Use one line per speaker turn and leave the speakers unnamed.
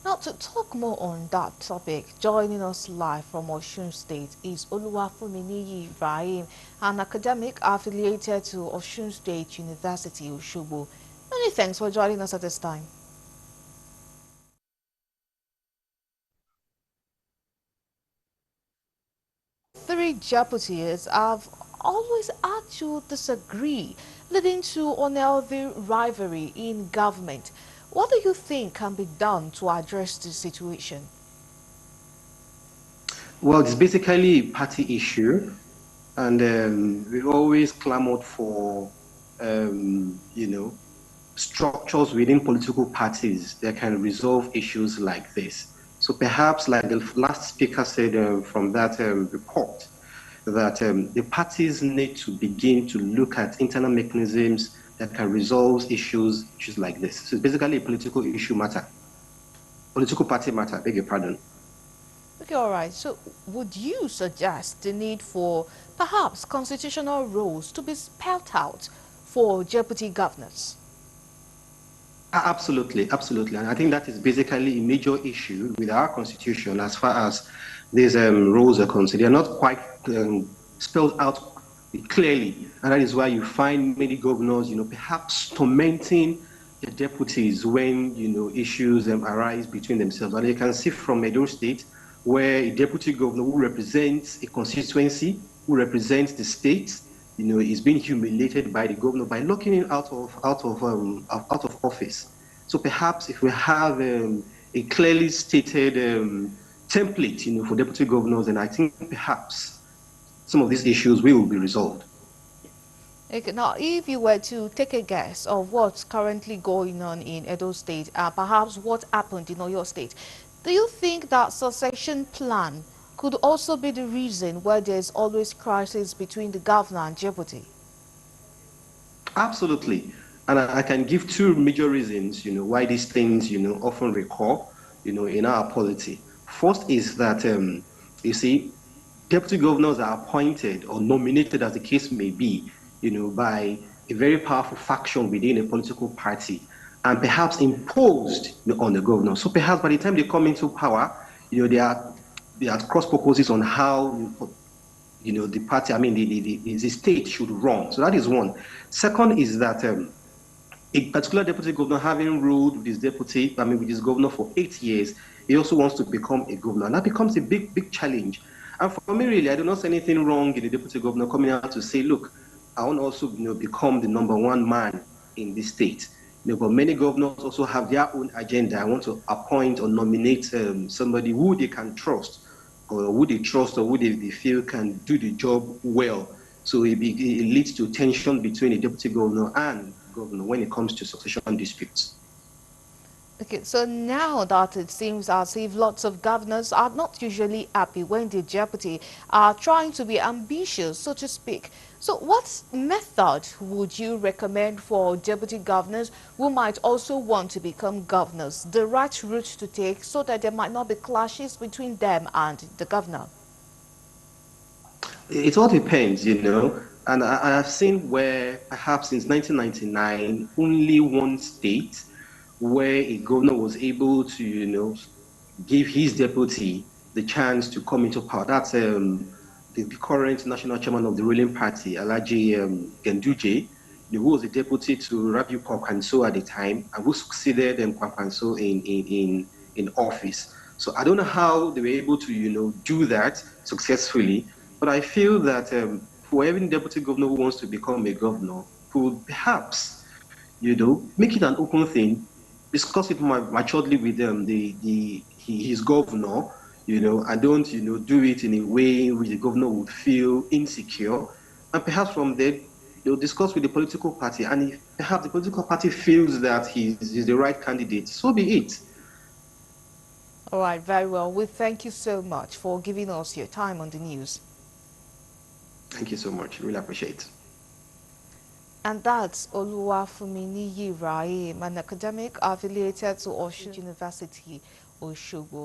Now, to talk more on that topic, joining us live from Osun State is Oluwafunminiyi, an academic affiliated to Osun State University, Osogbo. Many thanks for joining us at this time. Three deputies have always had to disagree, leading to unhealthy rivalry in government. What do you think can be done to address this situation?
Well, it's basically a party issue, and we've always clamored for, structures within political parties that can resolve issues like this. So perhaps, like the last speaker said from that report, that the parties need to begin to look at internal mechanisms that can resolve issues like this. So it's basically a political issue matter, political party matter, beg your pardon.
Okay, all right. So, would you suggest the need for perhaps constitutional rules to be spelled out for deputy governors?
Absolutely, absolutely. And I think that is basically a major issue with our constitution as far as these roles are concerned. They are not quite spelled out clearly. And that is why you find many governors, perhaps tormenting their deputies when, issues arise between themselves. And you can see from Edo State, where a deputy governor who represents a constituency, who represents the state, is being humiliated by the governor by locking him out of office. So perhaps if we have a clearly stated template, for deputy governors, and I think perhaps some of these issues will be resolved.
Okay, now, if you were to take a guess of what's currently going on in Edo State, perhaps what happened in Oyo State, do you think that succession plan could also be the reason why there's always crisis between the governor and deputy?
Absolutely. And I can give two major reasons, why these things, often recur, in our polity. First is that, you see, deputy governors are appointed or nominated, as the case may be, by a very powerful faction within a political party and perhaps imposed on the governor. So perhaps by the time they come into power, they are cross purposes on how the party, I mean, the state should run. So that is one. Second is that a particular deputy governor having ruled with his deputy, I mean, with his governor for 8 years, he also wants to become a governor. And that becomes a big, big challenge. And for me, really, I do not see anything wrong in the deputy governor coming out to say, look, I want to also, become the number one man in this state. But many governors also have their own agenda. I want to appoint or nominate somebody who they can trust, or who they trust, or who they feel can do the job well. So it leads to tension between a deputy governor and governor when it comes to succession disputes.
Okay, so now that it seems as if lots of governors are not usually happy when the deputy are trying to be ambitious, so to speak. So what method would you recommend for deputy governors who might also want to become governors, the right route to take so that there might not be clashes between them and the governor?
It all depends, And I have seen where perhaps since 1999, only one state where a governor was able to, give his deputy the chance to come into power. That's the current national chairman of the ruling party, Alhaji Genduje, who was the deputy to Rabiu Kwankwaso at the time, and who succeeded Kwankwaso in office. So I don't know how they were able to, do that successfully, but I feel that for every deputy governor who wants to become a governor, could perhaps, make it an open thing, discuss it maturely with his governor, and don't, do it in a way in which the governor would feel insecure. And perhaps from there, they'll discuss with the political party. And if perhaps the political party feels that he's the right candidate, so be it.
All right, very well. We thank you so much for giving us your time on the news.
Thank you so much. Really appreciate it.
And that's Oluwafunminiyi, an academic affiliated to Osun University, Osogbo.